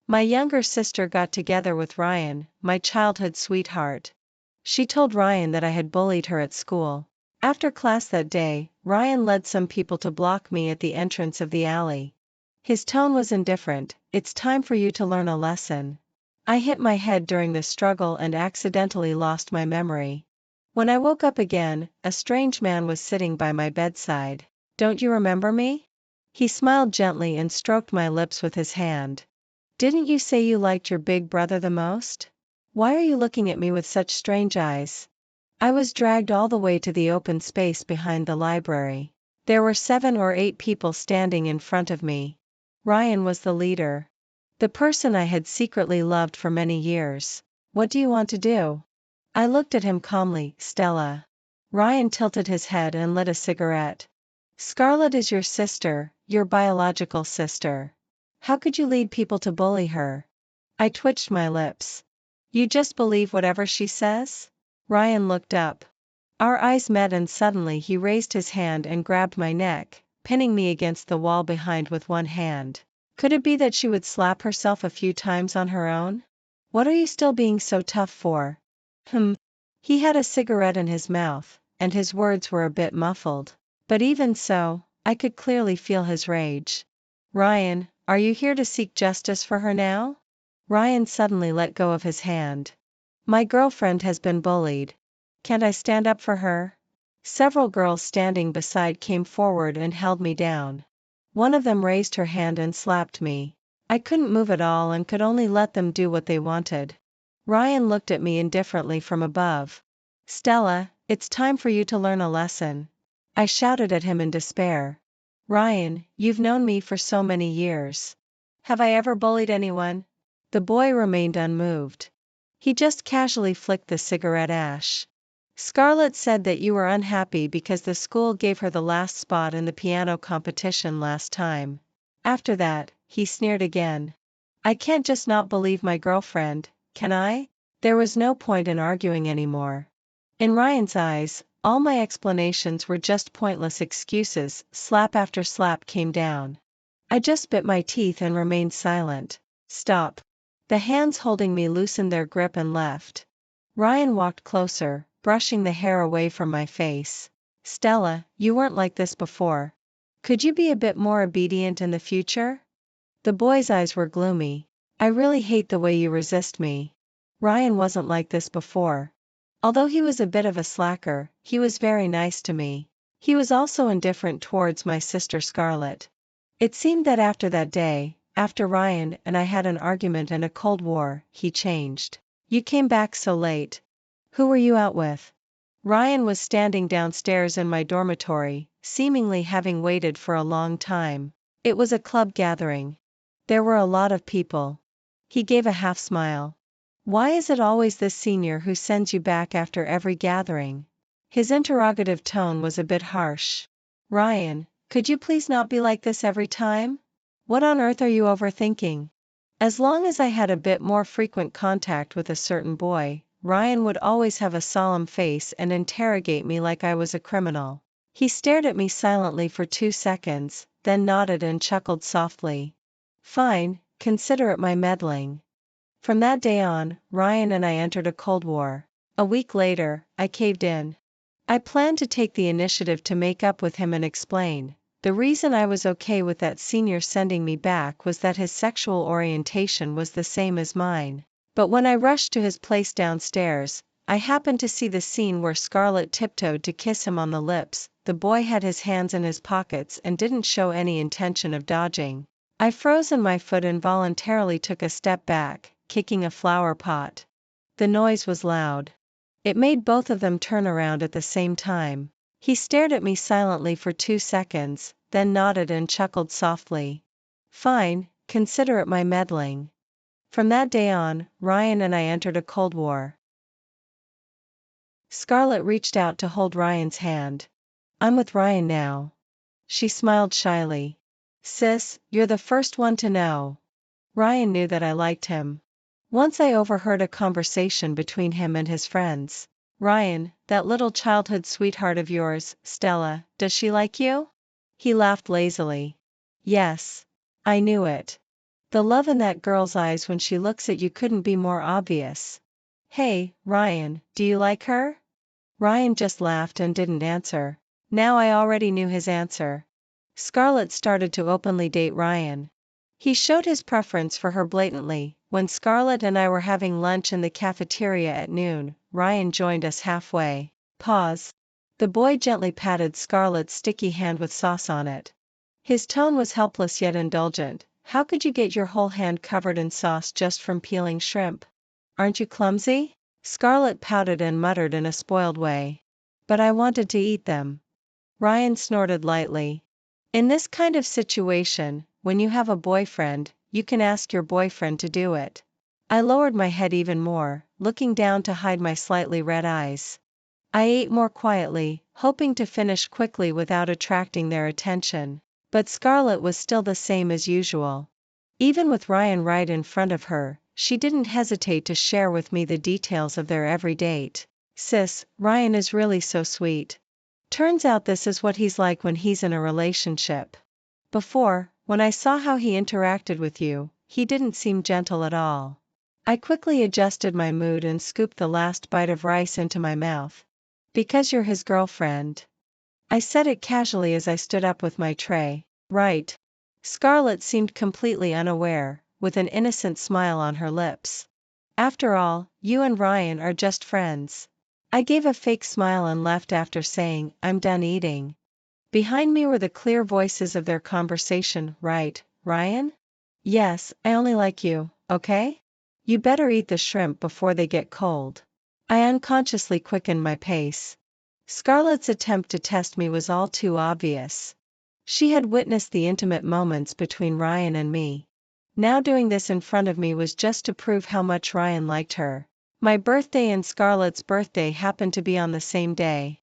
My younger sister got together with Ryan, my childhood sweetheart. She told Ryan that I had bullied her at school. After class that day, Ryan led some people to block me at the entrance of the alley. His tone was indifferent. "It's time for you to learn a lesson." I hit my head during the struggle and accidentally lost my memory. When I woke up again, a strange man was sitting by my bedside. "Don't you remember me?" He smiled gently and stroked my lips with his hand. "Didn't you say you liked your big brother the most? Why are you looking at me with such strange eyes?" I was dragged all the way to the open space behind the library. There were 7 or 8 people standing in front of me. Ryan was the leader. The person I had secretly loved for many years. "What do you want to do?" I looked at him calmly. "Stella." Ryan tilted his head and lit a cigarette. "Scarlett is your sister, your biological sister. How could you lead people to bully her?" I twitched my lips. "You just believe whatever she says?" Ryan looked up. Our eyes met and suddenly he raised his hand and grabbed my neck, pinning me against the wall behind with one hand. Could it be that she would slap herself a few times on her own? "What are you still being so tough for?" He had a cigarette in his mouth, and his words were a bit muffled. But even so, I could clearly feel his rage. "Ryan, are you here to seek justice for her now?" Ryan suddenly let go of his hand. "My girlfriend has been bullied. Can't I stand up for her?" Several girls standing beside came forward and held me down. One of them raised her hand and slapped me. I couldn't move at all and could only let them do what they wanted. Ryan looked at me indifferently from above. "Stella, it's time for you to learn a lesson." I shouted at him in despair. "Ryan, you've known me for so many years. Have I ever bullied anyone?" The boy remained unmoved. He just casually flicked the cigarette ash. "Scarlett said that you were unhappy because the school gave her the last spot in the piano competition last time. After that," he sneered again. "I can't just not believe my girlfriend, can I?" There was no point in arguing anymore. In Ryan's eyes, all my explanations were just pointless excuses. Slap after slap came down. I just bit my teeth and remained silent. "Stop." The hands holding me loosened their grip and left. Ryan walked closer, brushing the hair away from my face. "Stella, you weren't like this before. Could you be a bit more obedient in the future?" The boy's eyes were gloomy. "I really hate the way you resist me." Ryan wasn't like this before. Although he was a bit of a slacker, he was very nice to me. He was also indifferent towards my sister Scarlett. It seemed that after that day, after Ryan and I had an argument and a cold war, he changed. "You came back so late. Who were you out with?" Ryan was standing downstairs in my dormitory, seemingly having waited for a long time. It was a club gathering. There were a lot of people. He gave a half smile. "Why is it always this senior who sends you back after every gathering?" His interrogative tone was a bit harsh. "Ryan, could you please not be like this every time? What on earth are you overthinking?" As long as I had a bit more frequent contact with a certain boy, Ryan would always have a solemn face and interrogate me like I was a criminal. He stared at me silently for 2 seconds, then nodded and chuckled softly. "Fine, consider it my meddling." From that day on, Ryan and I entered a cold war. A week later, I caved in. I planned to take the initiative to make up with him and explain. The reason I was okay with that senior sending me back was that his sexual orientation was the same as mine. But when I rushed to his place downstairs, I happened to see the scene where Scarlett tiptoed to kiss him on the lips. The boy had his hands in his pockets and didn't show any intention of dodging. I froze and my foot involuntarily took a step back, kicking a flower pot. The noise was loud. It made both of them turn around at the same time. He stared at me silently for 2 seconds, then nodded and chuckled softly. "Fine, consider it my meddling." From that day on, Ryan and I entered a cold war. Scarlett reached out to hold Ryan's hand. "I'm with Ryan now." She smiled shyly. "Sis, you're the first one to know." Ryan knew that I liked him. Once I overheard a conversation between him and his friends. "Ryan, that little childhood sweetheart of yours, Stella, does she like you?" He laughed lazily. "Yes. I knew it. The love in that girl's eyes when she looks at you couldn't be more obvious. Hey, Ryan, do you like her? Ryan just laughed and didn't answer. Now I already knew his answer. Scarlett started to openly date Ryan. He showed his preference for her blatantly. When Scarlett and I were having lunch in the cafeteria at noon, Ryan joined us halfway. Pause. The boy gently patted Scarlett's sticky hand with sauce on it. His tone was helpless yet indulgent. How could you get your whole hand covered in sauce just from peeling shrimp? Aren't you clumsy? Scarlett pouted and muttered in a spoiled way. But I wanted to eat them. Ryan snorted lightly. In this kind of situation, when you have a boyfriend, you can ask your boyfriend to do it. I lowered my head even more, looking down to hide my slightly red eyes. I ate more quietly, hoping to finish quickly without attracting their attention. But Scarlett was still the same as usual. Even with Ryan right in front of her, she didn't hesitate to share with me the details of their every date. Sis, Ryan is really so sweet. Turns out this is what he's like when he's in a relationship. Before, when I saw how he interacted with you, he didn't seem gentle at all. I quickly adjusted my mood and scooped the last bite of rice into my mouth. Because you're his girlfriend. I said it casually as I stood up with my tray. Right. Scarlett seemed completely unaware, with an innocent smile on her lips. After all, you and Ryan are just friends. I gave a fake smile and left after saying, I'm done eating. Behind me were the clear voices of their conversation. Right, Ryan? Yes, I only like you, okay? You better eat the shrimp before they get cold. I unconsciously quickened my pace. Scarlett's attempt to test me was all too obvious. She had witnessed the intimate moments between Ryan and me. Now doing this in front of me was just to prove how much Ryan liked her. My birthday and Scarlett's birthday happened to be on the same day.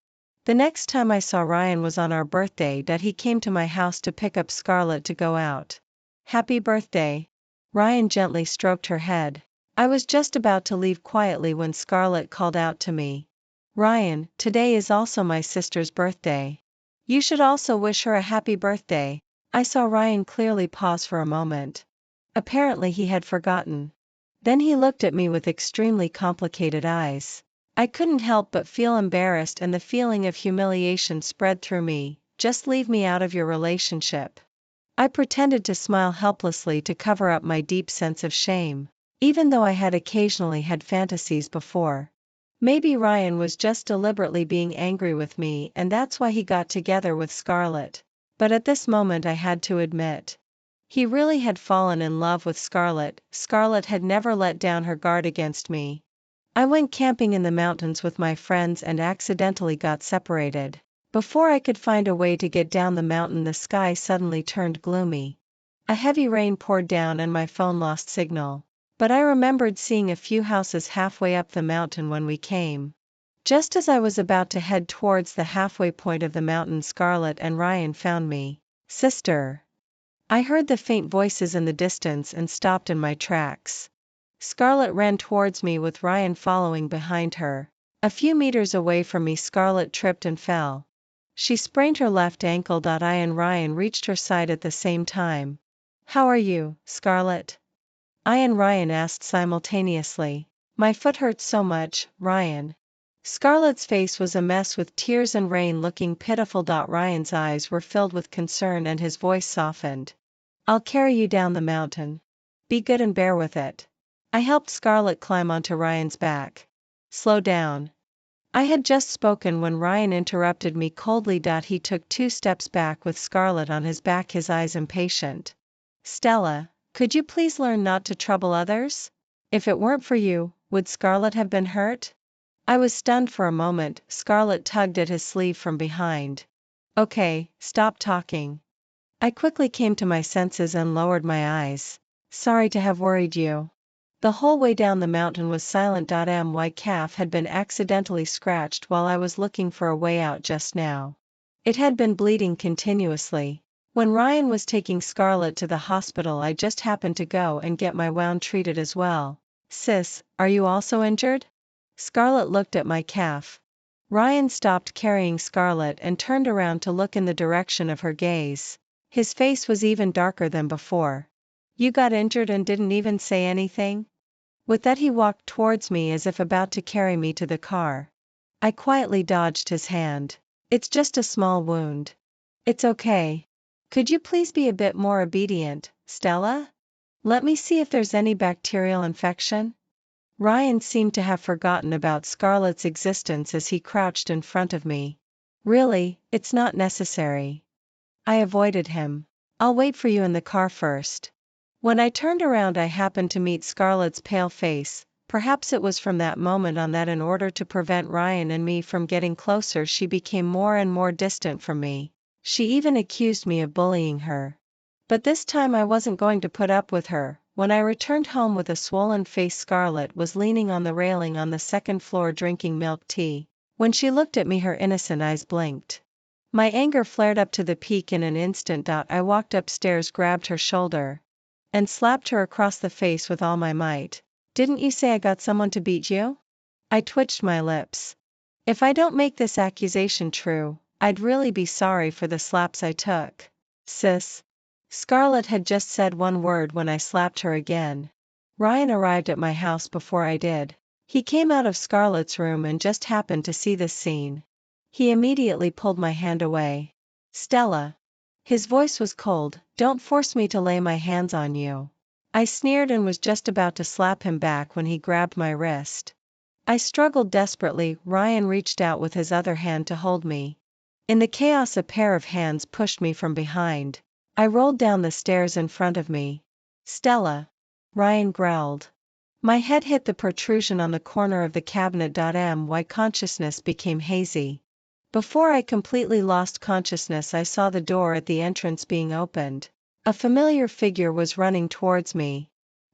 The next time I saw Ryan was on our birthday that he came to my house to pick up Scarlett to go out. Happy birthday. Ryan gently stroked her head. I was just about to leave quietly when Scarlett called out to me. Ryan, today is also my sister's birthday. You should also wish her a happy birthday. I saw Ryan clearly pause for a moment. Apparently he had forgotten. Then he looked at me with extremely complicated eyes. I couldn't help but feel embarrassed and the feeling of humiliation spread through me. Just leave me out of your relationship. I pretended to smile helplessly to cover up my deep sense of shame, even though I had occasionally had fantasies before. Maybe Ryan was just deliberately being angry with me and that's why he got together with Scarlett. But at this moment I had to admit. He really had fallen in love with Scarlett. Scarlett had never let down her guard against me. I went camping in the mountains with my friends and accidentally got separated. Before I could find a way to get down the mountain, the sky suddenly turned gloomy. A heavy rain poured down and my phone lost signal. But I remembered seeing a few houses halfway up the mountain when we came. Just as I was about to head towards the halfway point of the mountain, Scarlett and Ryan found me. Sister. I heard the faint voices in the distance and stopped in my tracks. Scarlett ran towards me with Ryan following behind her. A few meters away from me, Scarlett tripped and fell. She sprained her left ankle. I and Ryan reached her side at the same time. How are you, Scarlett? I and Ryan asked simultaneously. My foot hurts so much, Ryan. Scarlett's face was a mess with tears and rain, looking pitiful. Ryan's eyes were filled with concern and his voice softened. I'll carry you down the mountain. Be good and bear with it. I helped Scarlett climb onto Ryan's back. Slow down. I had just spoken when Ryan interrupted me coldly. He took 2 steps back with Scarlett on his back, his eyes impatient. Stella, could you please learn not to trouble others? If it weren't for you, would Scarlett have been hurt? I was stunned for a moment. Scarlett tugged at his sleeve from behind. Okay, stop talking. I quickly came to my senses and lowered my eyes. Sorry to have worried you. The whole way down the mountain was silent. My calf had been accidentally scratched while I was looking for a way out just now. It had been bleeding continuously. When Ryan was taking Scarlett to the hospital, I just happened to go and get my wound treated as well. Sis, are you also injured? Scarlett looked at my calf. Ryan stopped carrying Scarlett and turned around to look in the direction of her gaze. His face was even darker than before. You got injured and didn't even say anything? With that he walked towards me as if about to carry me to the car. I quietly dodged his hand. It's just a small wound. It's okay. Could you please be a bit more obedient, Stella? Let me see if there's any bacterial infection. Ryan seemed to have forgotten about Scarlett's existence as he crouched in front of me. Really, it's not necessary. I avoided him. I'll wait for you in the car first. When I turned around I happened to meet Scarlett's pale face. Perhaps it was from that moment on that in order to prevent Ryan and me from getting closer she became more and more distant from me. She even accused me of bullying her. But this time I wasn't going to put up with her. When I returned home with a swollen face, Scarlett was leaning on the railing on the second floor drinking milk tea. When she looked at me her innocent eyes blinked. My anger flared up to the peak in an instant. I walked upstairs, grabbed her shoulder, and slapped her across the face with all my might. Didn't you say I got someone to beat you? I twitched my lips. If I don't make this accusation true, I'd really be sorry for the slaps I took. Sis. Scarlett had just said one word when I slapped her again. Ryan arrived at my house before I did. He came out of Scarlett's room and just happened to see this scene. He immediately pulled my hand away. Stella. His voice was cold. Don't force me to lay my hands on you. I sneered and was just about to slap him back when he grabbed my wrist. I struggled desperately. Ryan reached out with his other hand to hold me. In the chaos a pair of hands pushed me from behind. I rolled down the stairs in front of me. Stella. Ryan growled. My head hit the protrusion on the corner of the cabinet. My consciousness became hazy. Before I completely lost consciousness I saw the door at the entrance being opened. A familiar figure was running towards me.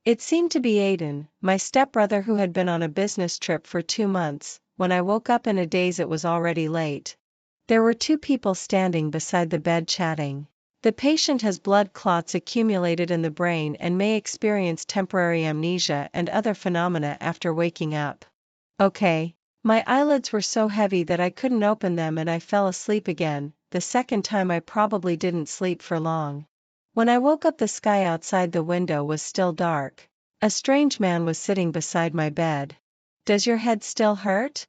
It seemed to be Aiden, my stepbrother who had been on a business trip for 2 months. When I woke up in a daze it was already late. There were 2 people standing beside the bed chatting. The patient has blood clots accumulated in the brain and may experience temporary amnesia and other phenomena after waking up. Okay. My eyelids were so heavy that I couldn't open them and I fell asleep again. The second time I probably didn't sleep for long. When I woke up the sky outside the window was still dark. A strange man was sitting beside my bed. Does your head still hurt?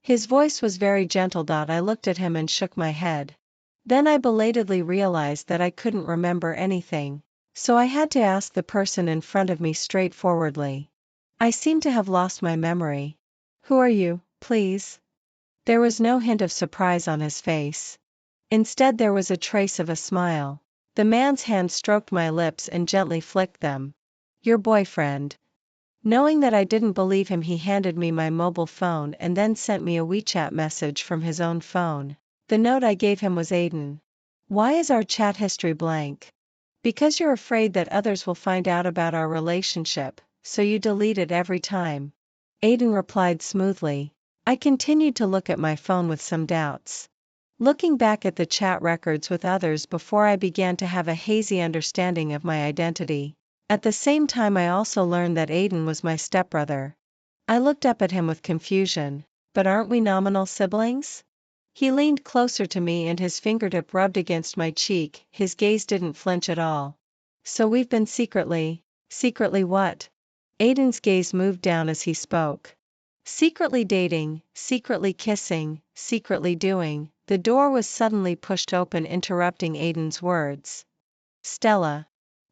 His voice was very gentle. I looked at him and shook my head. Then I belatedly realized that I couldn't remember anything. So I had to ask the person in front of me straightforwardly. I seemed to have lost my memory. Who are you, please? There was no hint of surprise on his face. Instead there was a trace of a smile. The man's hand stroked my lips and gently flicked them. Your boyfriend. Knowing that I didn't believe him he handed me my mobile phone and then sent me a WeChat message from his own phone. The note I gave him was Aiden. Why is our chat history blank? Because you're afraid that others will find out about our relationship, so you delete it every time. Aiden replied smoothly. I continued to look at my phone with some doubts. Looking back at the chat records with others before I began to have a hazy understanding of my identity. At the same time I also learned that Aiden was my stepbrother. I looked up at him with confusion. But aren't we nominal siblings? He leaned closer to me and his fingertip rubbed against my cheek. His gaze didn't flinch at all. So we've been secretly what? Aiden's gaze moved down as he spoke. Secretly dating, secretly kissing, secretly doing. The door was suddenly pushed open, interrupting Aiden's words. Stella.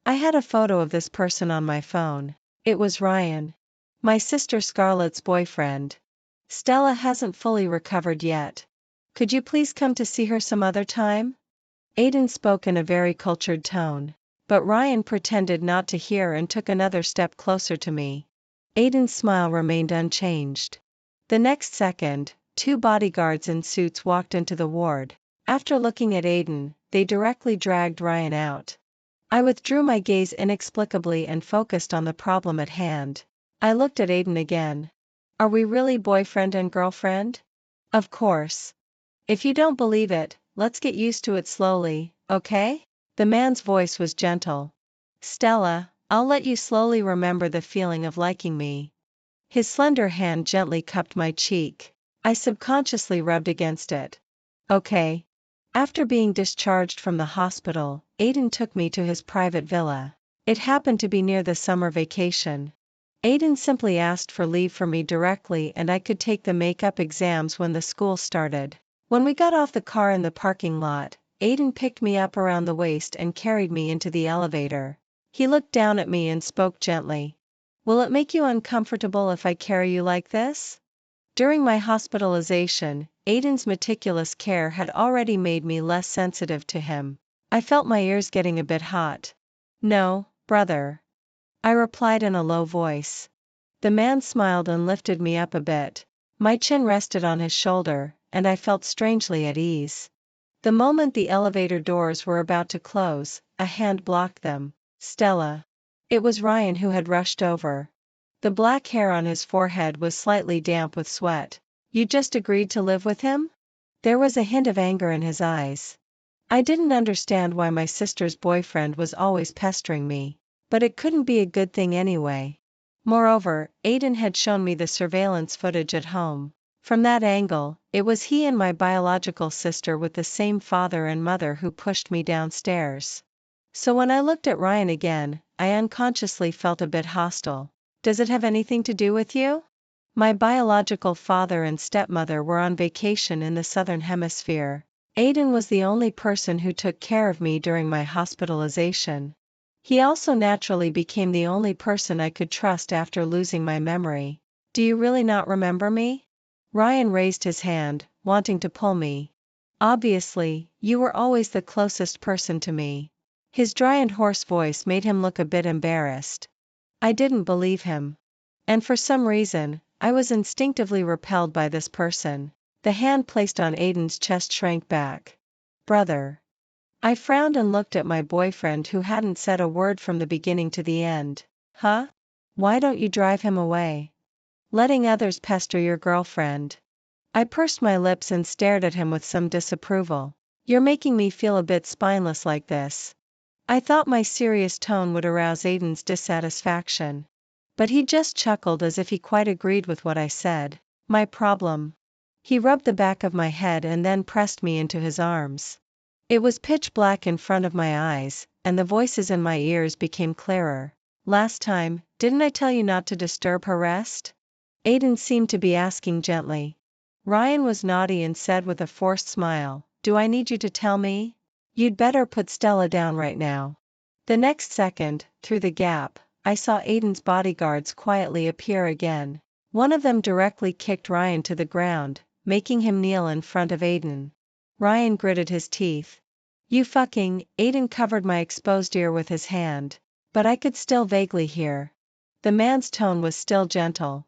I had a photo of this person on my phone. It was Ryan. My sister Scarlett's boyfriend. Stella hasn't fully recovered yet. Could you please come to see her some other time? Aiden spoke in a very cultured tone. But Ryan pretended not to hear and took another step closer to me. Aiden's smile remained unchanged. The next second, 2 bodyguards in suits walked into the ward. After looking at Aiden, they directly dragged Ryan out. I withdrew my gaze inexplicably and focused on the problem at hand. I looked at Aiden again. Are we really boyfriend and girlfriend? Of course. If you don't believe it, let's get used to it slowly, okay? The man's voice was gentle. Stella, I'll let you slowly remember the feeling of liking me. His slender hand gently cupped my cheek. I subconsciously rubbed against it. Okay. After being discharged from the hospital, Aiden took me to his private villa. It happened to be near the summer vacation. Aiden simply asked for leave for me directly and I could take the makeup exams when the school started. When we got off the car in the parking lot, Aiden picked me up around the waist and carried me into the elevator. He looked down at me and spoke gently. "Will it make you uncomfortable if I carry you like this?" During my hospitalization, Aiden's meticulous care had already made me less sensitive to him. I felt my ears getting a bit hot. "No, brother," I replied in a low voice. The man smiled and lifted me up a bit. My chin rested on his shoulder, and I felt strangely at ease. The moment the elevator doors were about to close, a hand blocked them. "Stella." It was Ryan who had rushed over. The black hair on his forehead was slightly damp with sweat. "You just agreed to live with him?" There was a hint of anger in his eyes. I didn't understand why my sister's boyfriend was always pestering me. But it couldn't be a good thing anyway. Moreover, Aiden had shown me the surveillance footage at home. From that angle, it was he and my biological sister with the same father and mother who pushed me downstairs. So when I looked at Ryan again, I unconsciously felt a bit hostile. "Does it have anything to do with you?" My biological father and stepmother were on vacation in the southern hemisphere. Aiden was the only person who took care of me during my hospitalization. He also naturally became the only person I could trust after losing my memory. "Do you really not remember me?" Ryan raised his hand, wanting to pull me. "Obviously, you were always the closest person to me." His dry and hoarse voice made him look a bit embarrassed. I didn't believe him. And for some reason, I was instinctively repelled by this person. The hand placed on Aiden's chest shrank back. "Brother." I frowned and looked at my boyfriend who hadn't said a word from the beginning to the end. "Huh? Why don't you drive him away? Letting others pester your girlfriend." I pursed my lips and stared at him with some disapproval. "You're making me feel a bit spineless like this." I thought my serious tone would arouse Aiden's dissatisfaction. But he just chuckled as if he quite agreed with what I said. "My problem." He rubbed the back of my head and then pressed me into his arms. It was pitch black in front of my eyes, and the voices in my ears became clearer. "Last time, didn't I tell you not to disturb her rest?" Aiden seemed to be asking gently. Ryan was naughty and said with a forced smile, "Do I need you to tell me? You'd better put Stella down right now." The next second, through the gap, I saw Aiden's bodyguards quietly appear again. One of them directly kicked Ryan to the ground, making him kneel in front of Aiden. Ryan gritted his teeth. "You fucking," Aiden covered my exposed ear with his hand. But I could still vaguely hear. The man's tone was still gentle.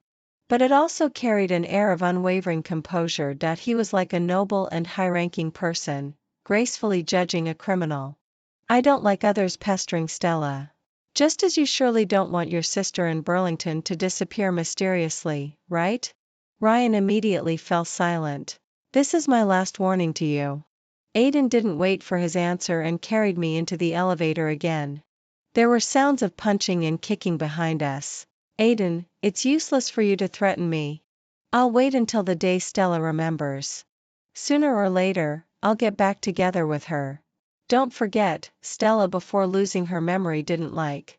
But it also carried an air of unwavering composure that he was like a noble and high-ranking person, gracefully judging a criminal. "I don't like others pestering Stella. Just as you surely don't want your sister in Burlington to disappear mysteriously, right?" Ryan immediately fell silent. "This is my last warning to you." Aiden didn't wait for his answer and carried me into the elevator again. There were sounds of punching and kicking behind us. "Aiden, it's useless for you to threaten me. I'll wait until the day Stella remembers. Sooner or later, I'll get back together with her. Don't forget, Stella before losing her memory didn't like."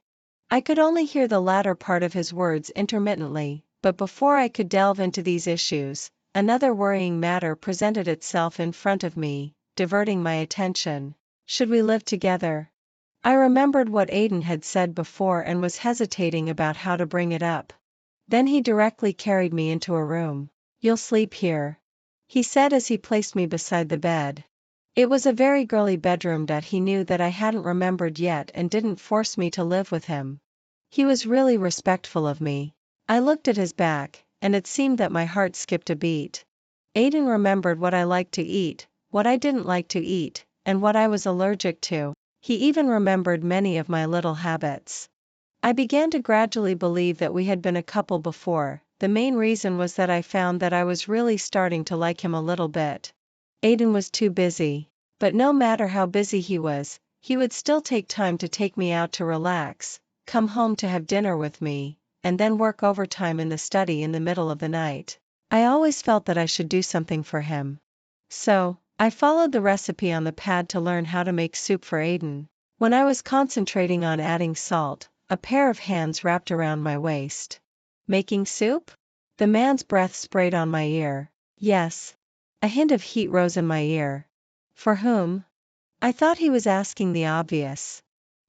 I could only hear the latter part of his words intermittently, but before I could delve into these issues, another worrying matter presented itself in front of me, diverting my attention. Should we live together? I remembered what Aiden had said before and was hesitating about how to bring it up. Then he directly carried me into a room. "You'll sleep here," he said as he placed me beside the bed. It was a very girly bedroom that he knew that I hadn't remembered yet and didn't force me to live with him. He was really respectful of me. I looked at his back, and it seemed that my heart skipped a beat. Aiden remembered what I liked to eat, what I didn't like to eat, and what I was allergic to. He even remembered many of my little habits. I began to gradually believe that we had been a couple before. The main reason was that I found that I was really starting to like him a little bit. Aiden was too busy. But no matter how busy he would still take time to take me out to relax, come home to have dinner with me, and then work overtime in the study in the middle of the night. I always felt that I should do something for him. So, I followed the recipe on the pad to learn how to make soup for Aiden. When I was concentrating on adding salt, a pair of hands wrapped around my waist. Making soup? The man's breath sprayed on my ear. Yes. A hint of heat rose in my ear. For whom? I thought he was asking the obvious.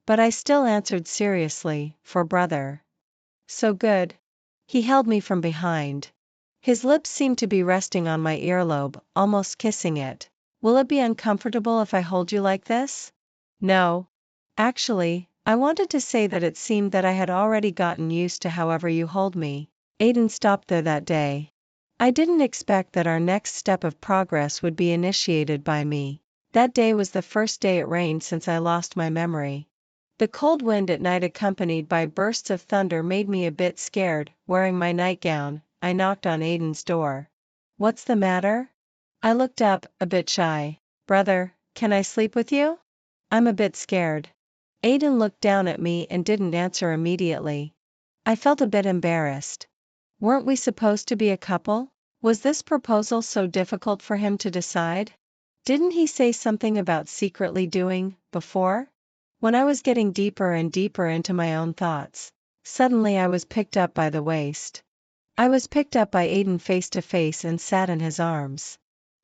But I still answered seriously, for brother. So good. He held me from behind. His lips seemed to be resting on my earlobe, almost kissing it. Will it be uncomfortable if I hold you like this? No. Actually, I wanted to say that it seemed that I had already gotten used to however you hold me. Aiden stopped there that day. I didn't expect that our next step of progress would be initiated by me. That day was the first day it rained since I lost my memory. The cold wind at night accompanied by bursts of thunder made me a bit scared. Wearing my nightgown, I knocked on Aiden's door. What's the matter? I looked up, a bit shy. Brother, can I sleep with you? I'm a bit scared. Aiden looked down at me and didn't answer immediately. I felt a bit embarrassed. Weren't we supposed to be a couple? Was this proposal so difficult for him to decide? Didn't he say something about secretly doing, before? When I was getting deeper and deeper into my own thoughts, suddenly I was picked up by the waist. I was picked up by Aiden face to face and sat in his arms.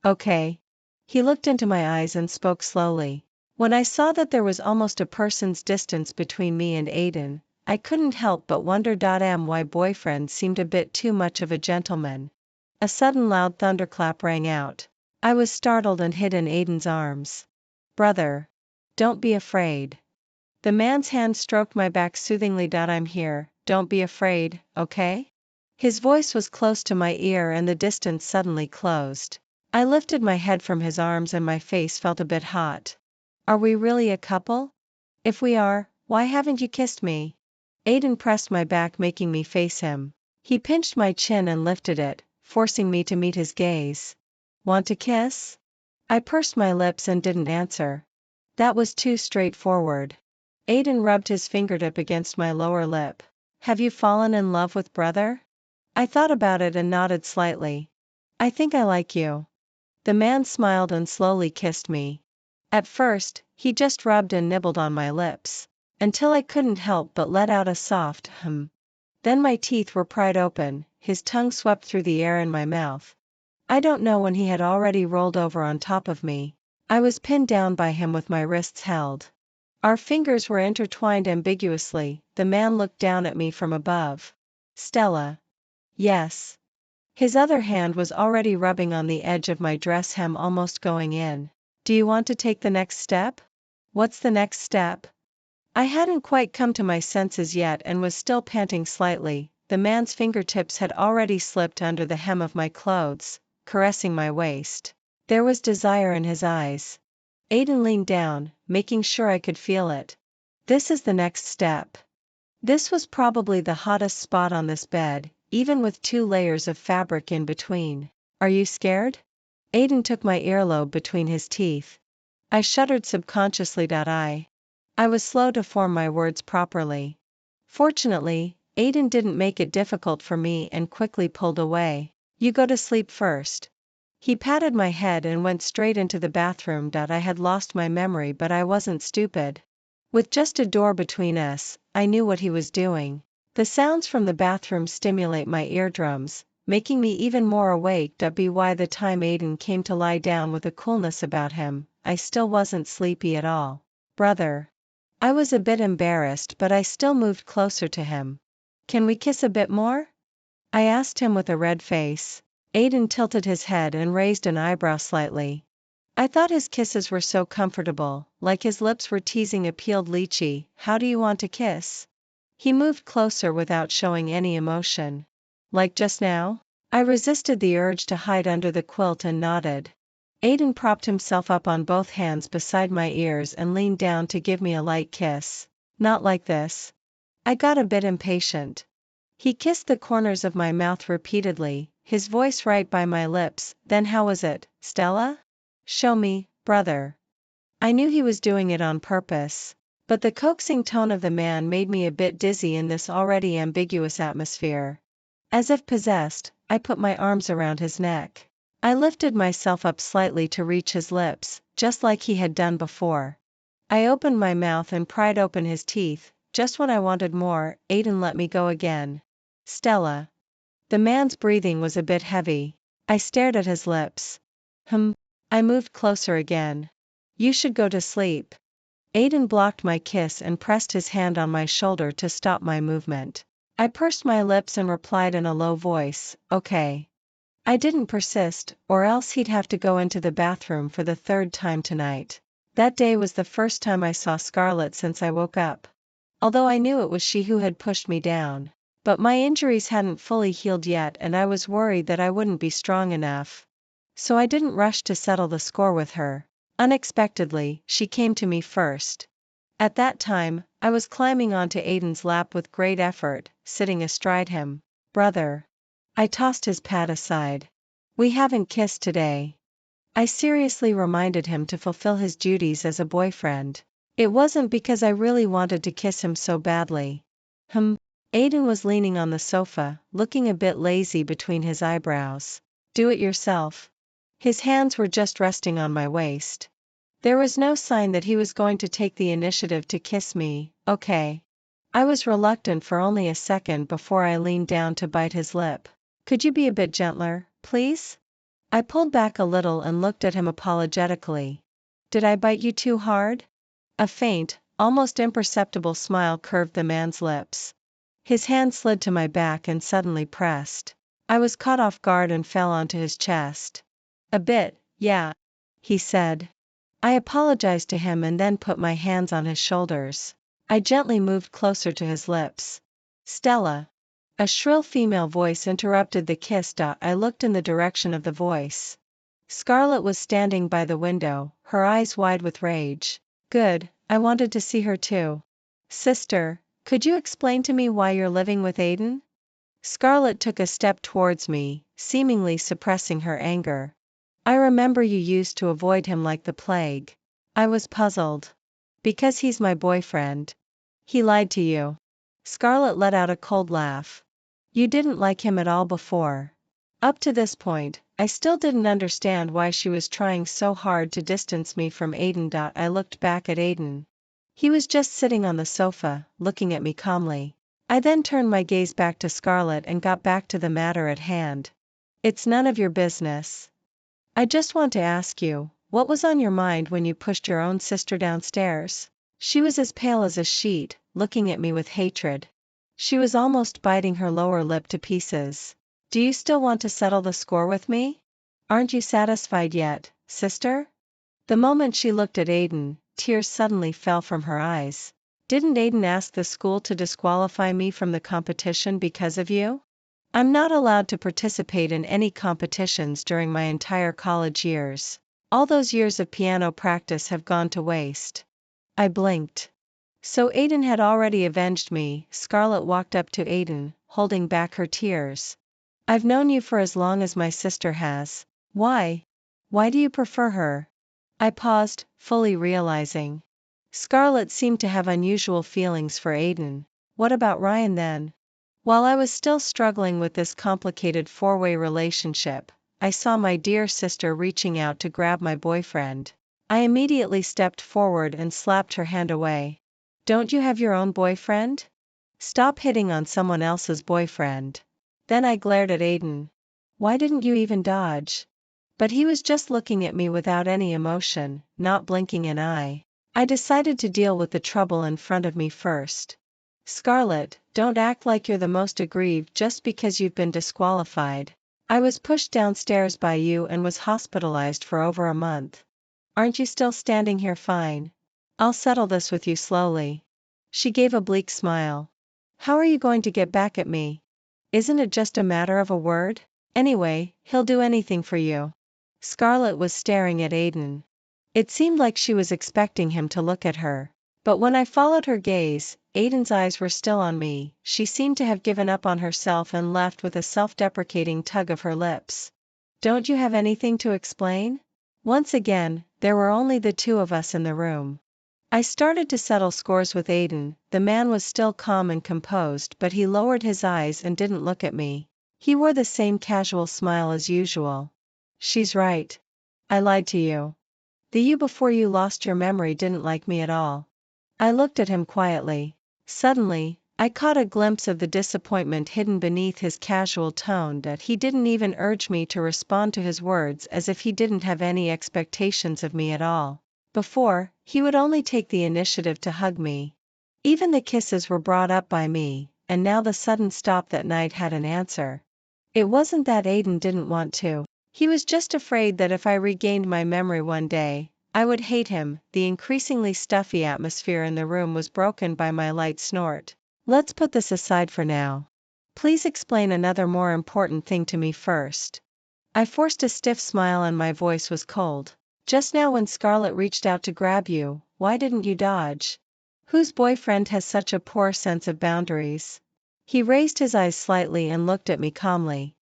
Okay. He looked into my eyes and spoke slowly. When I saw that there was almost a person's distance between me and Aiden, I couldn't help but wonder. My boyfriend seemed a bit too much of a gentleman. A sudden loud thunderclap rang out. I was startled and hid in Aiden's arms. Brother. Don't be afraid. The man's hand stroked my back soothingly. I'm here, don't be afraid, okay? His voice was close to my ear and the distance suddenly closed. I lifted my head from his arms and my face felt a bit hot. Are we really a couple? If we are, why haven't you kissed me? Aiden pressed my back, making me face him. He pinched my chin and lifted it, forcing me to meet his gaze. Want to kiss? I pursed my lips and didn't answer. That was too straightforward. Aiden rubbed his fingertip against my lower lip. Have you fallen in love with brother? I thought about it and nodded slightly. I think I like you. The man smiled and slowly kissed me. At first, he just rubbed and nibbled on my lips, until I couldn't help but let out a soft hum. Then my teeth were pried open, his tongue swept through the air in my mouth. I don't know when he had already rolled over on top of me. I was pinned down by him with my wrists held. Our fingers were intertwined ambiguously. The man looked down at me from above. Stella. Yes. His other hand was already rubbing on the edge of my dress hem, almost going in. Do you want to take the next step? What's the next step? I hadn't quite come to my senses yet and was still panting slightly. The man's fingertips had already slipped under the hem of my clothes, caressing my waist. There was desire in his eyes. Aiden leaned down, making sure I could feel it. This is the next step. This was probably the hottest spot on this bed, even with 2 layers of fabric in between. Are you scared? Aiden took my earlobe between his teeth. I shuddered subconsciously. I was slow to form my words properly. Fortunately, Aiden didn't make it difficult for me and quickly pulled away. You go to sleep first. He patted my head and went straight into the bathroom. I had lost my memory, but I wasn't stupid. With just a door between us, I knew what he was doing. The sounds from the bathroom stimulate my eardrums, making me even more awake. By the time Aiden came to lie down with a coolness about him, I still wasn't sleepy at all. Brother. I was a bit embarrassed, but I still moved closer to him. Can we kiss a bit more? I asked him with a red face. Aiden tilted his head and raised an eyebrow slightly. I thought his kisses were so comfortable, like his lips were teasing a peeled lychee. How do you want to kiss? He moved closer without showing any emotion. Like just now? I resisted the urge to hide under the quilt and nodded. Aiden propped himself up on both hands beside my ears and leaned down to give me a light kiss. Not like this. I got a bit impatient. He kissed the corners of my mouth repeatedly, his voice right by my lips. Then how was it, Stella? Show me, brother. I knew he was doing it on purpose, but the coaxing tone of the man made me a bit dizzy in this already ambiguous atmosphere. As if possessed, I put my arms around his neck. I lifted myself up slightly to reach his lips, just like he had done before. I opened my mouth and pried open his teeth. Just when I wanted more, Aiden let me go again. Stella. The man's breathing was a bit heavy. I stared at his lips. I moved closer again. You should go to sleep. Aiden blocked my kiss and pressed his hand on my shoulder to stop my movement. I pursed my lips and replied in a low voice, okay. I didn't persist, or else he'd have to go into the bathroom for the third time tonight. That day was the first time I saw Scarlett since I woke up. Although I knew it was she who had pushed me down. But my injuries hadn't fully healed yet and I was worried that I wouldn't be strong enough. So I didn't rush to settle the score with her. Unexpectedly, she came to me first. At that time, I was climbing onto Aiden's lap with great effort, sitting astride him. Brother. I tossed his pad aside. We haven't kissed today. I seriously reminded him to fulfill his duties as a boyfriend. It wasn't because I really wanted to kiss him so badly. Aiden was leaning on the sofa, looking a bit lazy between his eyebrows. Do it yourself. His hands were just resting on my waist. There was no sign that he was going to take the initiative to kiss me. Okay. I was reluctant for only a second before I leaned down to bite his lip. Could you be a bit gentler, please? I pulled back a little and looked at him apologetically. Did I bite you too hard? A faint, almost imperceptible smile curved the man's lips. His hand slid to my back and suddenly pressed. I was caught off guard and fell onto his chest. A bit, yeah, he said. I apologized to him and then put my hands on his shoulders. I gently moved closer to his lips. Stella. A shrill female voice interrupted the kiss. I looked in the direction of the voice. Scarlett was standing by the window, her eyes wide with rage. Good, I wanted to see her too. Sister, could you explain to me why you're living with Aiden? Scarlett took a step towards me, seemingly suppressing her anger. I remember you used to avoid him like the plague. I was puzzled. Because he's my boyfriend. He lied to you. Scarlett let out a cold laugh. You didn't like him at all before. Up to this point, I still didn't understand why she was trying so hard to distance me from Aiden. I looked back at Aiden. He was just sitting on the sofa, looking at me calmly. I then turned my gaze back to Scarlett and got back to the matter at hand. It's none of your business. I just want to ask you, what was on your mind when you pushed your own sister downstairs? She was as pale as a sheet, looking at me with hatred. She was almost biting her lower lip to pieces. Do you still want to settle the score with me? Aren't you satisfied yet, sister? The moment she looked at Aiden, tears suddenly fell from her eyes. Didn't Aiden ask the school to disqualify me from the competition because of you? I'm not allowed to participate in any competitions during my entire college years. All those years of piano practice have gone to waste. I blinked. So Aiden had already avenged me. Scarlett walked up to Aiden, holding back her tears. I've known you for as long as my sister has. Why? Why do you prefer her? I paused, fully realizing. Scarlett seemed to have unusual feelings for Aiden. What about Ryan then? While I was still struggling with this complicated four-way relationship, I saw my dear sister reaching out to grab my boyfriend. I immediately stepped forward and slapped her hand away. Don't you have your own boyfriend? Stop hitting on someone else's boyfriend. Then I glared at Aiden. Why didn't you even dodge? But he was just looking at me without any emotion, not blinking an eye. I decided to deal with the trouble in front of me first. Scarlett, don't act like you're the most aggrieved just because you've been disqualified. I was pushed downstairs by you and was hospitalized for over a month. Aren't you still standing here fine? I'll settle this with you slowly. She gave a bleak smile. How are you going to get back at me? Isn't it just a matter of a word? Anyway, he'll do anything for you. Scarlett was staring at Aiden. It seemed like she was expecting him to look at her. But when I followed her gaze, Aiden's eyes were still on me. She seemed to have given up on herself and left with a self-deprecating tug of her lips. Don't you have anything to explain? Once again, there were only the two of us in the room. I started to settle scores with Aiden. The man was still calm and composed, but he lowered his eyes and didn't look at me. He wore the same casual smile as usual. She's right. I lied to you. The you before you lost your memory didn't like me at all. I looked at him quietly. Suddenly, I caught a glimpse of the disappointment hidden beneath his casual tone, that he didn't even urge me to respond to his words, as if he didn't have any expectations of me at all. Before, he would only take the initiative to hug me. Even the kisses were brought up by me, and now the sudden stop that night had an answer. It wasn't that Aiden didn't want to. He was just afraid that if I regained my memory one day, I would hate him. The increasingly stuffy atmosphere in the room was broken by my light snort. Let's put this aside for now. Please explain another more important thing to me first. I forced a stiff smile and my voice was cold. Just now when Scarlett reached out to grab you, why didn't you dodge? Whose boyfriend has such a poor sense of boundaries? He raised his eyes slightly and looked at me calmly.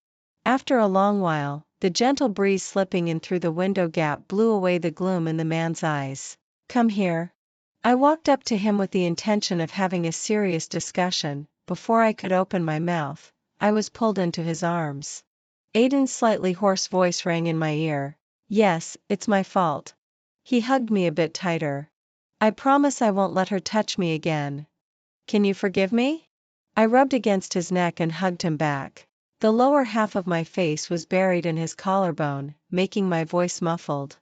After a long while, the gentle breeze slipping in through the window gap blew away the gloom in the man's eyes. Come here. I walked up to him with the intention of having a serious discussion. Before I could open my mouth, I was pulled into his arms. Aiden's slightly hoarse voice rang in my ear. Yes, it's my fault. He hugged me a bit tighter. I promise I won't let her touch me again. Can you forgive me? I rubbed against his neck and hugged him back. The lower half of my face was buried in his collarbone, making my voice muffled.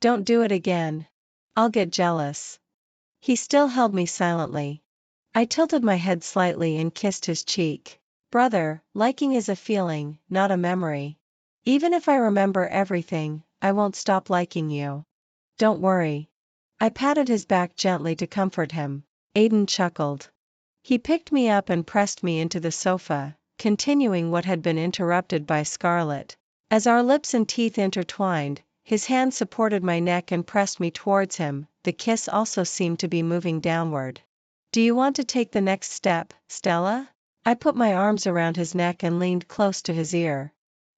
Don't do it again. I'll get jealous. He still held me silently. I tilted my head slightly and kissed his cheek. Brother, liking is a feeling, not a memory. Even if I remember everything, I won't stop liking you. Don't worry. I patted his back gently to comfort him. Aiden chuckled. He picked me up and pressed me into the sofa, continuing what had been interrupted by Scarlett. As our lips and teeth intertwined, his hand supported my neck and pressed me towards him. The kiss also seemed to be moving downward. Do you want to take the next step, Stella? I put my arms around his neck and leaned close to his ear.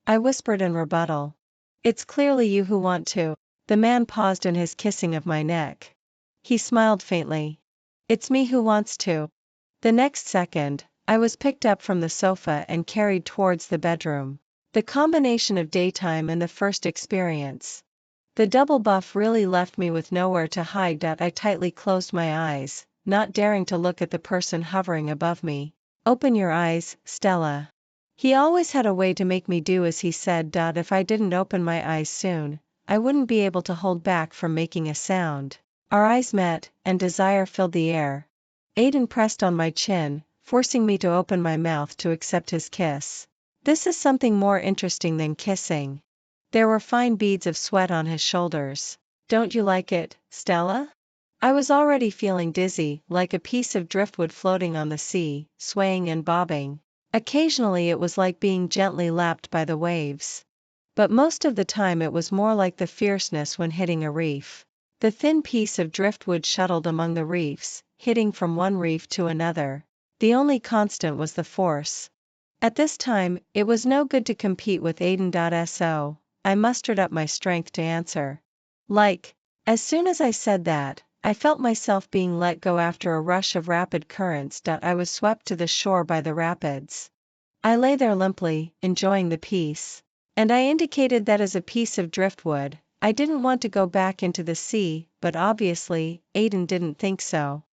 I whispered in rebuttal. It's clearly you who want to. The man paused in his kissing of my neck. He smiled faintly. It's me who wants to. The next second, I was picked up from the sofa and carried towards the bedroom. The combination of daytime and the first experience. The double buff really left me with nowhere to hide. I tightly closed my eyes, not daring to look at the person hovering above me. Open your eyes, Stella. He always had a way to make me do as he said. If I didn't open my eyes soon, I wouldn't be able to hold back from making a sound. Our eyes met, and desire filled the air. Aiden pressed on my chin, forcing me to open my mouth to accept his kiss. This is something more interesting than kissing. There were fine beads of sweat on his shoulders. Don't you like it, Stella? I was already feeling dizzy, like a piece of driftwood floating on the sea, swaying and bobbing. Occasionally it was like being gently lapped by the waves. But most of the time it was more like the fierceness when hitting a reef. The thin piece of driftwood shuttled among the reefs, hitting from one reef to another. The only constant was the force. At this time, it was no good to compete with Aiden. I mustered up my strength to answer. Like. As soon as I said that, I felt myself being let go after a rush of rapid currents. I was swept to the shore by the rapids. I lay there limply, enjoying the peace. And I indicated that as a piece of driftwood. I didn't want to go back into the sea, but obviously, Aiden didn't think so.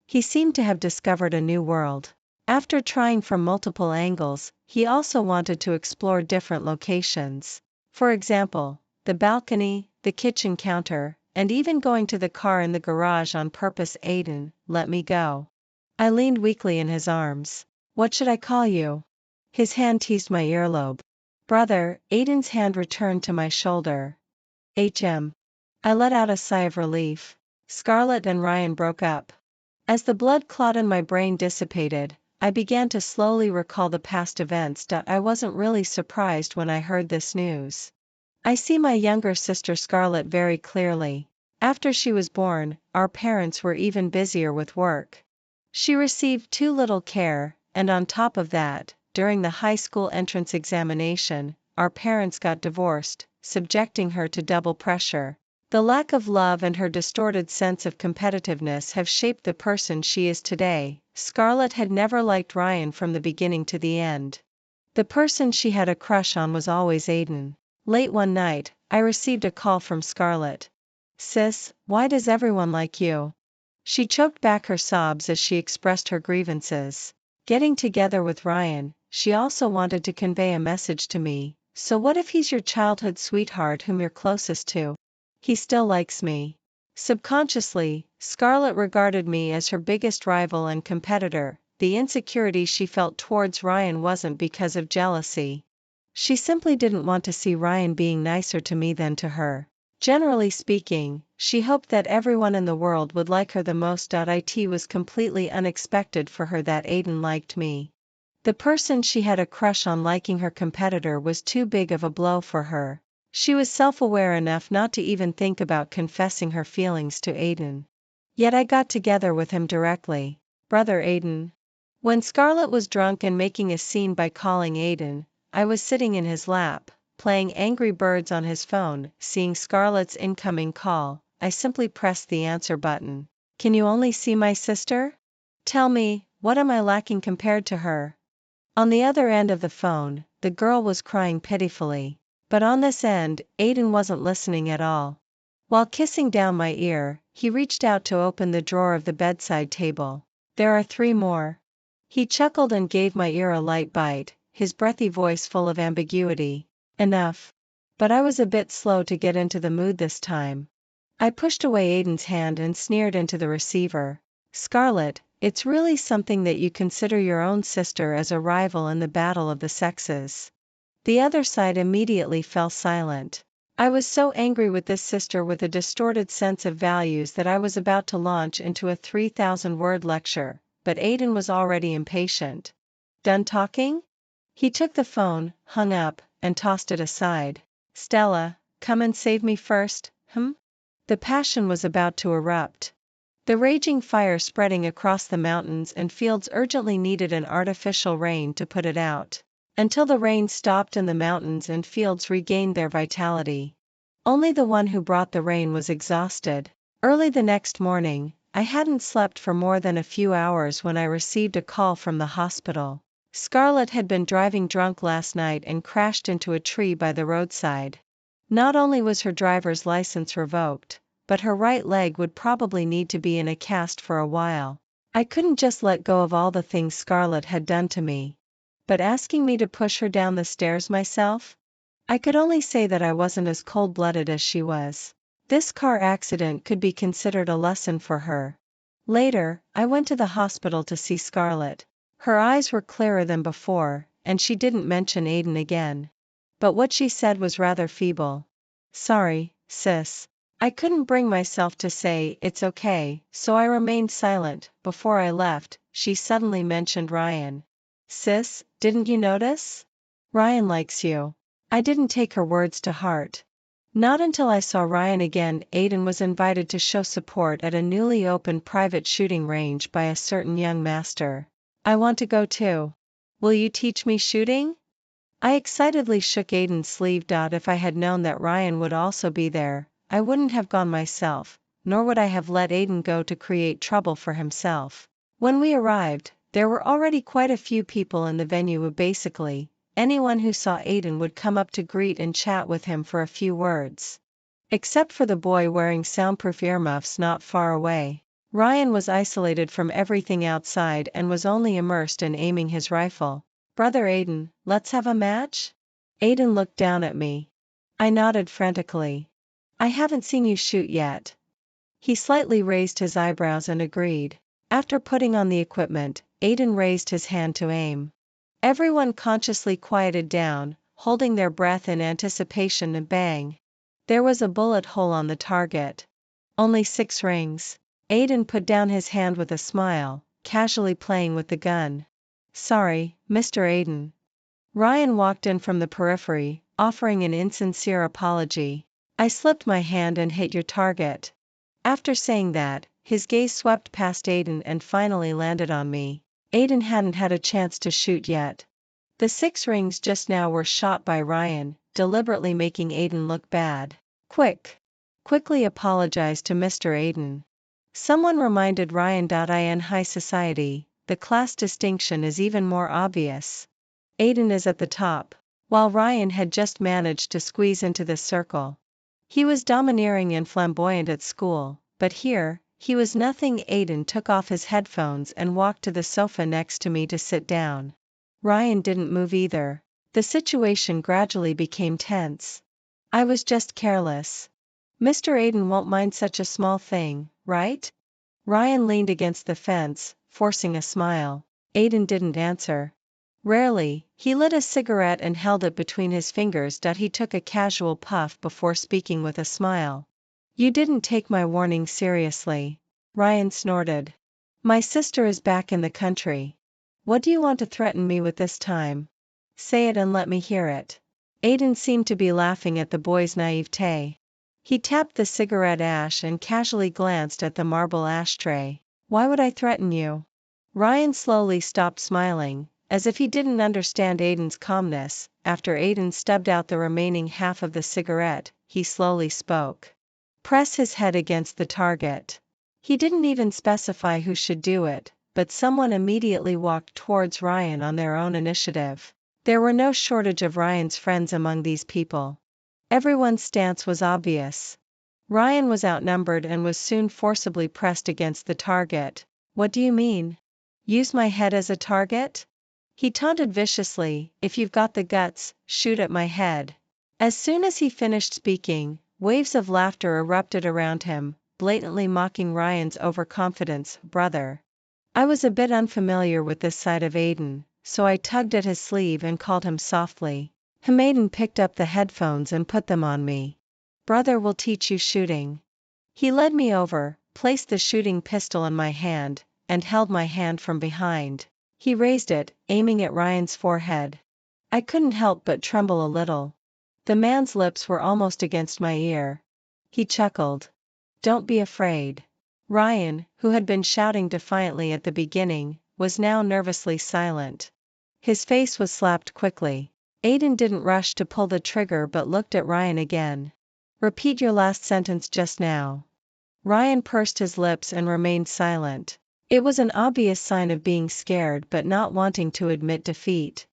He seemed to have discovered a new world. After trying from multiple angles, he also wanted to explore different locations. For example, the balcony, the kitchen counter, and even going to the car in the garage on purpose. Aiden, let me go. I leaned weakly in his arms. What should I call you? His hand teased my earlobe. Brother. Aiden's hand returned to my shoulder. I let out a sigh of relief. Scarlett and Ryan broke up. As the blood clot in my brain dissipated, I began to slowly recall the past events. I wasn't really surprised when I heard this news. I see my younger sister Scarlett very clearly. After she was born, our parents were even busier with work. She received too little care, and on top of that, during the high school entrance examination, our parents got divorced, subjecting her to double pressure. The lack of love and her distorted sense of competitiveness have shaped the person she is today. Scarlett had never liked Ryan from the beginning to the end. The person she had a crush on was always Aiden. Late one night, I received a call from Scarlett. Sis, why does everyone like you? She choked back her sobs as she expressed her grievances. Getting together with Ryan, she also wanted to convey a message to me. So what if he's your childhood sweetheart whom you're closest to? He still likes me. Subconsciously, Scarlett regarded me as her biggest rival and competitor. The insecurity she felt towards Ryan wasn't because of jealousy. She simply didn't want to see Ryan being nicer to me than to her. Generally speaking, she hoped that everyone in the world would like her the most. It was completely unexpected for her that Aiden liked me. The person she had a crush on liking her competitor was too big of a blow for her. She was self-aware enough not to even think about confessing her feelings to Aiden. Yet I got together with him directly. Brother Aiden. When Scarlett was drunk and making a scene by calling Aiden, I was sitting in his lap, playing Angry Birds on his phone. Seeing Scarlett's incoming call, I simply pressed the answer button. Can you only see my sister? Tell me, what am I lacking compared to her? On the other end of the phone, the girl was crying pitifully. But on this end, Aiden wasn't listening at all. While kissing down my ear, he reached out to open the drawer of the bedside table. There are 3 more. He chuckled and gave my ear a light bite, his breathy voice full of ambiguity. Enough. But I was a bit slow to get into the mood this time. I pushed away Aiden's hand and sneered into the receiver. Scarlett, it's really something that you consider your own sister as a rival in the battle of the sexes. The other side immediately fell silent. I was so angry with this sister with a distorted sense of values that I was about to launch into a 3,000-word lecture, but Aiden was already impatient. Done talking? He took the phone, hung up, and tossed it aside. Stella, come and save me first, The passion was about to erupt. The raging fire spreading across the mountains and fields urgently needed an artificial rain to put it out. Until the rain stopped and the mountains and fields regained their vitality. Only the one who brought the rain was exhausted. Early the next morning, I hadn't slept for more than a few hours when I received a call from the hospital. Scarlett had been driving drunk last night and crashed into a tree by the roadside. Not only was her driver's license revoked, but her right leg would probably need to be in a cast for a while. I couldn't just let go of all the things Scarlett had done to me. But asking me to push her down the stairs myself? I could only say that I wasn't as cold-blooded as she was. This car accident could be considered a lesson for her. Later, I went to the hospital to see Scarlett. Her eyes were clearer than before, and she didn't mention Aiden again. But what she said was rather feeble. Sorry, sis. I couldn't bring myself to say it's okay, so I remained silent. Before I left, she suddenly mentioned Ryan. Sis, didn't you notice? Ryan likes you. I didn't take her words to heart. Not until I saw Ryan again. Aiden was invited to show support at a newly opened private shooting range by a certain young master. I want to go too. Will you teach me shooting? I excitedly shook Aiden's sleeve. If I had known that Ryan would also be there, I wouldn't have gone myself, nor would I have let Aiden go to create trouble for himself. When we arrived, there were already quite a few people in the venue. Basically, anyone who saw Aiden would come up to greet and chat with him for a few words. Except for the boy wearing soundproof earmuffs not far away. Ryan was isolated from everything outside and was only immersed in aiming his rifle. Brother Aiden, let's have a match? Aiden looked down at me. I nodded frantically. I haven't seen you shoot yet. He slightly raised his eyebrows and agreed. After putting on the equipment, Aiden raised his hand to aim. Everyone consciously quieted down, holding their breath in anticipation, and bang. There was a bullet hole on the target. Only 6 rings. Aiden put down his hand with a smile, casually playing with the gun. Sorry, Mr. Aiden. Ryan walked in from the periphery, offering an insincere apology. I slipped my hand and hit your target. After saying that, his gaze swept past Aiden and finally landed on me. Aiden hadn't had a chance to shoot yet. The 6 rings just now were shot by Ryan, deliberately making Aiden look bad. Quickly apologized to Mr. Aiden. Someone reminded Ryan. In high society, the class distinction is even more obvious. Aiden is at the top, while Ryan had just managed to squeeze into this circle. He was domineering and flamboyant at school, but here, he was nothing. Aiden took off his headphones and walked to the sofa next to me to sit down. Ryan didn't move either. The situation gradually became tense. I was just careless. Mr. Aiden won't mind such a small thing, right? Ryan leaned against the fence, forcing a smile. Aiden didn't answer. Rarely, he lit a cigarette and held it between his fingers. He took a casual puff before speaking with a smile. You didn't take my warning seriously. Ryan snorted. My sister is back in the country. What do you want to threaten me with this time? Say it and let me hear it. Aiden seemed to be laughing at the boy's naivete. He tapped the cigarette ash and casually glanced at the marble ashtray. Why would I threaten you? Ryan slowly stopped smiling, as if he didn't understand Aiden's calmness. After Aiden stubbed out the remaining half of the cigarette, he slowly spoke. Press his head against the target. He didn't even specify who should do it, but someone immediately walked towards Ryan on their own initiative. There were no shortage of Ryan's friends among these people. Everyone's stance was obvious. Ryan was outnumbered and was soon forcibly pressed against the target. What do you mean? Use my head as a target? He taunted viciously. If you've got the guts, shoot at my head. As soon as he finished speaking, waves of laughter erupted around him, blatantly mocking Ryan's overconfidence. Brother. I was a bit unfamiliar with this side of Aiden, so I tugged at his sleeve and called him softly. Aiden picked up the headphones and put them on me. Brother will teach you shooting. He led me over, placed the shooting pistol in my hand, and held my hand from behind. He raised it, aiming at Ryan's forehead. I couldn't help but tremble a little. The man's lips were almost against my ear. He chuckled. Don't be afraid. Ryan, who had been shouting defiantly at the beginning, was now nervously silent. His face was slapped quickly. Aiden didn't rush to pull the trigger but looked at Ryan again. Repeat your last sentence just now. Ryan pursed his lips and remained silent. It was an obvious sign of being scared but not wanting to admit defeat.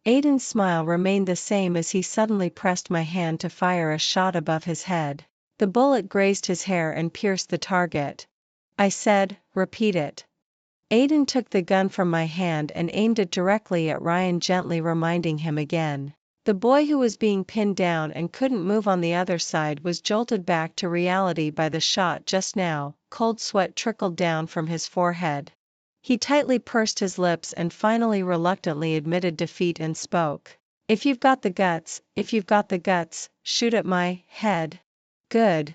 Aiden's smile remained the same as he suddenly pressed my hand to fire a shot above his head. The bullet grazed his hair and pierced the target. I said, repeat it. Aiden took the gun from my hand and aimed it directly at Ryan, gently reminding him again. The boy who was being pinned down and couldn't move on the other side was jolted back to reality by the shot just now. Cold sweat trickled down from his forehead. He tightly pursed his lips and finally reluctantly admitted defeat and spoke. If you've got the guts, shoot at my head. Good.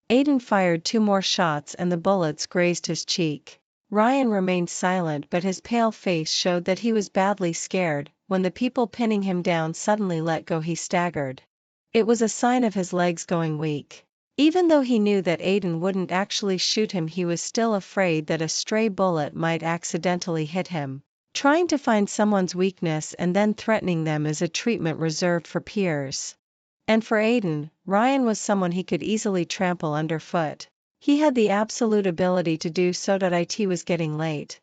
Aiden fired 2 more shots and the bullets grazed his cheek. Ryan remained silent but his pale face showed that he was badly scared. When the people pinning him down suddenly let go, he staggered. It was a sign of his legs going weak. Even though he knew that Aiden wouldn't actually shoot him, he was still afraid that a stray bullet might accidentally hit him. Trying to find someone's weakness and then threatening them is a treatment reserved for peers. And for Aiden, Ryan was someone he could easily trample underfoot. He had the absolute ability to do so. It was getting late.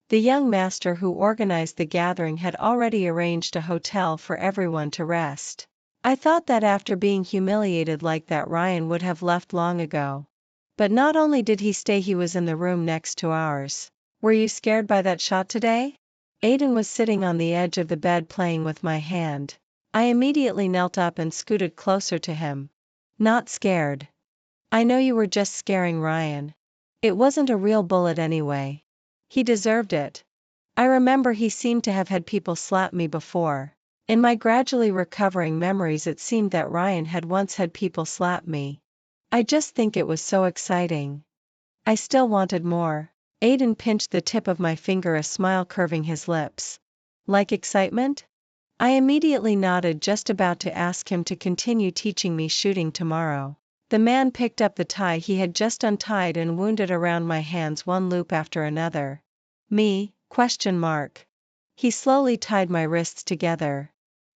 The young master who organized the gathering had already arranged a hotel for everyone to rest. I thought that after being humiliated like that, Ryan would have left long ago. But not only did he stay, he was in the room next to ours. Were you scared by that shot today? Aiden was sitting on the edge of the bed playing with my hand. I immediately knelt up and scooted closer to him. Not scared. I know you were just scaring Ryan. It wasn't a real bullet anyway. He deserved it. I remember he seemed to have had people slap me before. In my gradually recovering memories, it seemed that Ryan had once had people slap me. I just think it was so exciting. I still wanted more. Aiden pinched the tip of my finger, a smile curving his lips. Like excitement? I immediately nodded, just about to ask him to continue teaching me shooting tomorrow. The man picked up the tie he had just untied and wound it around my hands, one loop after another. Me? ? He slowly tied my wrists together.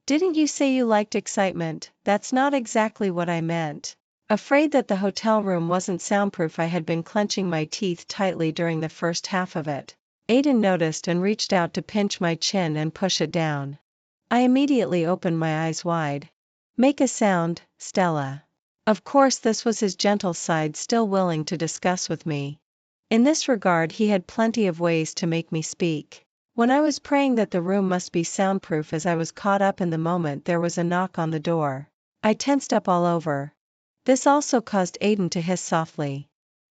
Didn't you say you liked excitement? That's not exactly what I meant. Afraid that the hotel room wasn't soundproof, I had been clenching my teeth tightly during the first half of it. Aiden noticed and reached out to pinch my chin and push it down. I immediately opened my eyes wide. Make a sound, Stella. Of course, this was his gentle side still willing to discuss with me. In this regard, he had plenty of ways to make me speak. When I was praying that the room must be soundproof as I was caught up in the moment, there was a knock on the door. I tensed up all over. This also caused Aiden to hiss softly.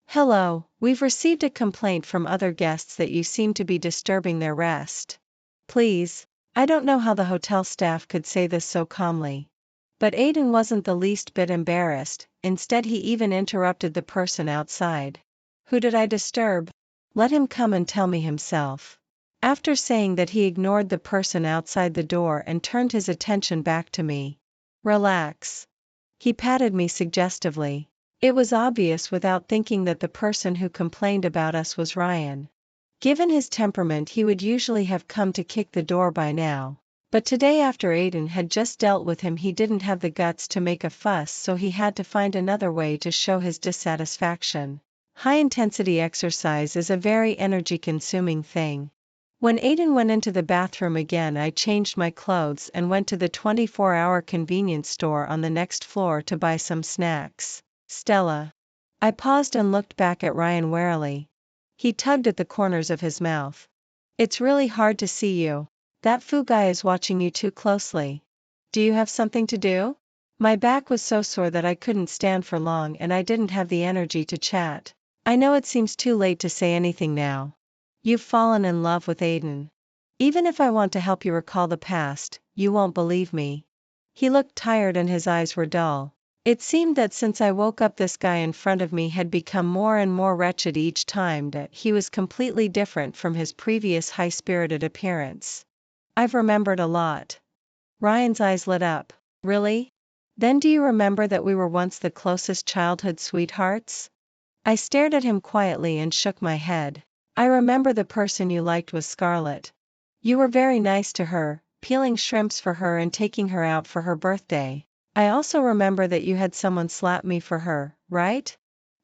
"Hello, we've received a complaint from other guests that you seem to be disturbing their rest. Please." I don't know how the hotel staff could say this so calmly. But Aiden wasn't the least bit embarrassed, instead he even interrupted the person outside. "Who did I disturb? Let him come and tell me himself." After saying that, he ignored the person outside the door and turned his attention back to me. "Relax." He patted me suggestively. It was obvious without thinking that the person who complained about us was Ryan. Given his temperament, he would usually have come to kick the door by now. But today, after Aiden had just dealt with him, he didn't have the guts to make a fuss, so he had to find another way to show his dissatisfaction. High-intensity exercise is a very energy-consuming thing. When Aiden went into the bathroom again, I changed my clothes and went to the 24-hour convenience store on the next floor to buy some snacks. "Stella." I paused and looked back at Ryan warily. He tugged at the corners of his mouth. "It's really hard to see you. That foo guy is watching you too closely. Do you have something to do?" My back was so sore that I couldn't stand for long, and I didn't have the energy to chat. "I know it seems too late to say anything now. You've fallen in love with Aiden. Even if I want to help you recall the past, you won't believe me." He looked tired and his eyes were dull. It seemed that since I woke up, this guy in front of me had become more and more wretched each time. That he was completely different from his previous high-spirited appearance. "I've remembered a lot." Ryan's eyes lit up. "Really? Then do you remember that we were once the closest childhood sweethearts?" I stared at him quietly and shook my head. "I remember the person you liked was Scarlett. You were very nice to her, peeling shrimps for her and taking her out for her birthday. I also remember that you had someone slap me for her, right?"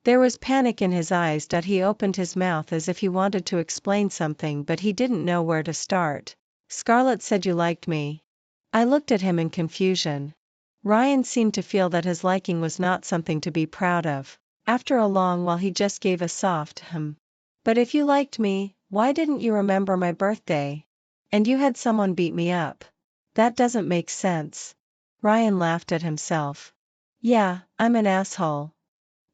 There was panic in his eyes. He opened his mouth as if he wanted to explain something, but he didn't know where to start. "Scarlett said you liked me." I looked at him in confusion. Ryan seemed to feel that his liking was not something to be proud of. After a long while he just gave a soft "But if you liked me, why didn't you remember my birthday? And you had someone beat me up. That doesn't make sense." Ryan laughed at himself. "Yeah, I'm an asshole.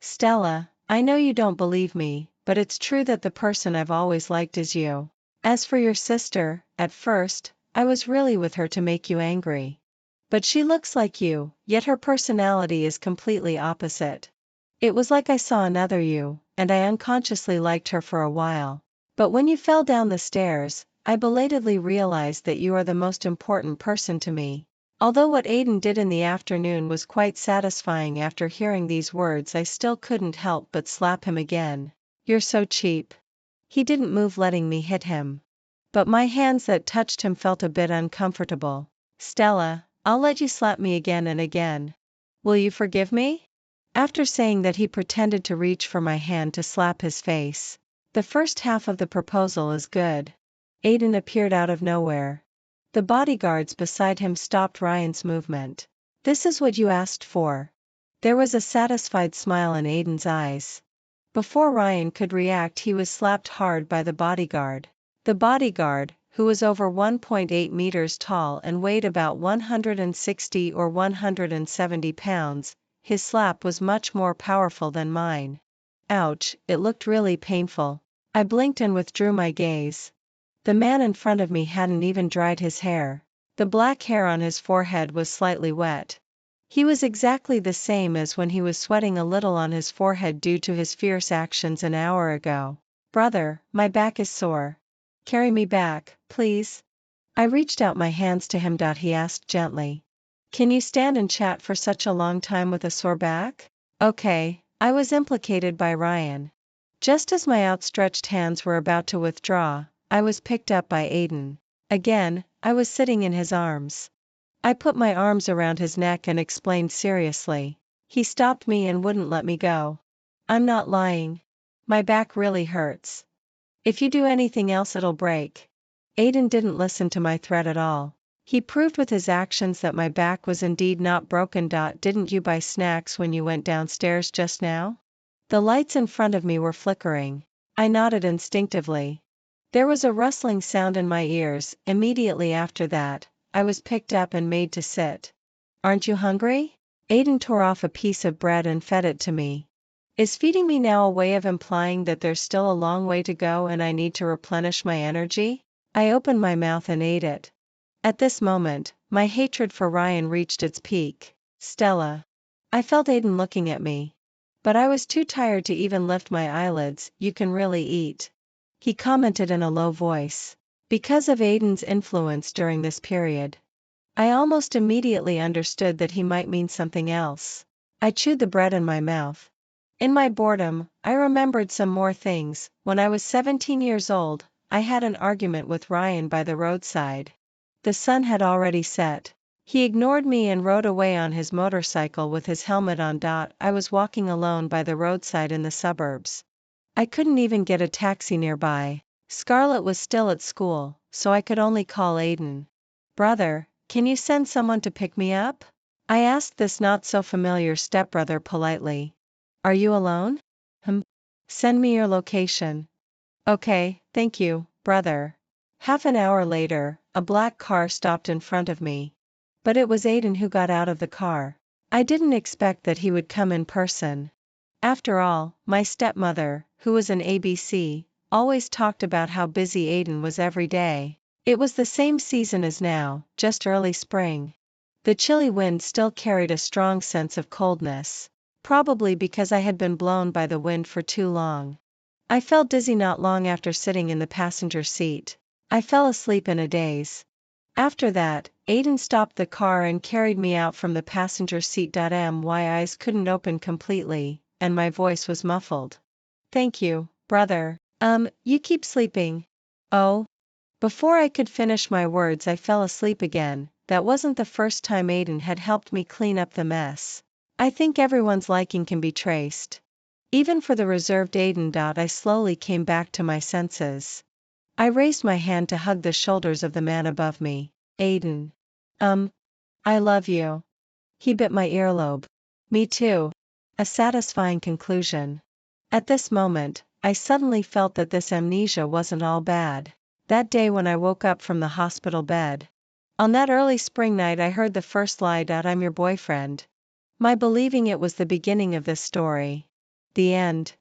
Stella, I know you don't believe me, but it's true that the person I've always liked is you. As for your sister, at first, I was really with her to make you angry. But she looks like you, yet her personality is completely opposite. It was like I saw another you, and I unconsciously liked her for a while. But when you fell down the stairs, I belatedly realized that you are the most important person to me." Although what Aiden did in the afternoon was quite satisfying, after hearing these words I still couldn't help but slap him again. "You're so cheap." He didn't move, letting me hit him. But my hands that touched him felt a bit uncomfortable. "Stella, I'll let you slap me again and again. Will you forgive me?" After saying that, he pretended to reach for my hand to slap his face. "The first half of the proposal is good." Aiden appeared out of nowhere. The bodyguards beside him stopped Ryan's movement. "This is what you asked for." There was a satisfied smile in Aiden's eyes. Before Ryan could react, he was slapped hard by the bodyguard. The bodyguard, who was over 1.8 meters tall and weighed about 160 or 170 pounds, his slap was much more powerful than mine. Ouch, it looked really painful. I blinked and withdrew my gaze. The man in front of me hadn't even dried his hair. The black hair on his forehead was slightly wet. He was exactly the same as when he was sweating a little on his forehead due to his fierce actions an hour ago. "Brother, my back is sore. Carry me back, please." I reached out my hands to him. He asked gently. "Can you stand and chat for such a long time with a sore back?" "Okay." I was implicated by Ryan. Just as my outstretched hands were about to withdraw, I was picked up by Aiden. Again, I was sitting in his arms. I put my arms around his neck and explained seriously. He stopped me and wouldn't let me go. "I'm not lying. My back really hurts. If you do anything else, it'll break." Aiden didn't listen to my threat at all. He proved with his actions that my back was indeed not broken. Didn't you buy snacks when you went downstairs just now? The lights in front of me were flickering. I nodded instinctively. There was a rustling sound in my ears. Immediately after that, I was picked up and made to sit. Aren't you hungry? Aiden tore off a piece of bread and fed it to me. Is feeding me now a way of implying that there's still a long way to go and I need to replenish my energy? I opened my mouth and ate it. At this moment, my hatred for Ryan reached its peak. Stella. I felt Aiden looking at me. But I was too tired to even lift my eyelids. You can really eat. He commented in a low voice. Because of Aiden's influence during this period, I almost immediately understood that he might mean something else. I chewed the bread in my mouth. In my boredom, I remembered some more things. When I was 17 years old, I had an argument with Ryan by the roadside. The sun had already set. He ignored me and rode away on his motorcycle with his helmet on. I was walking alone by the roadside in the suburbs. I couldn't even get a taxi nearby. Scarlett was still at school, so I could only call Aiden. Brother, can you send someone to pick me up? I asked this not-so-familiar stepbrother politely. Are you alone? Send me your location. Okay, thank you, brother. Half an hour later, a black car stopped in front of me. But it was Aiden who got out of the car. I didn't expect that he would come in person. After all, my stepmother, who was an ABC, always talked about how busy Aiden was every day. It was the same season as now, just early spring. The chilly wind still carried a strong sense of coldness, probably because I had been blown by the wind for too long. I felt dizzy not long after sitting in the passenger seat. I fell asleep in a daze. After that, Aiden stopped the car and carried me out from the passenger seat. My eyes couldn't open completely, and my voice was muffled. Thank you, brother. You keep sleeping. Oh. Before I could finish my words, I fell asleep again. That wasn't the first time Aiden had helped me clean up the mess. I think everyone's liking can be traced. Even for the reserved Aiden. I slowly came back to my senses. I raised my hand to hug the shoulders of the man above me. Aiden. I love you. He bit my earlobe. Me too. A satisfying conclusion. At this moment, I suddenly felt that this amnesia wasn't all bad. That day when I woke up from the hospital bed. On that early spring night I heard the first lie. I'm your boyfriend. My believing it was the beginning of this story. The end.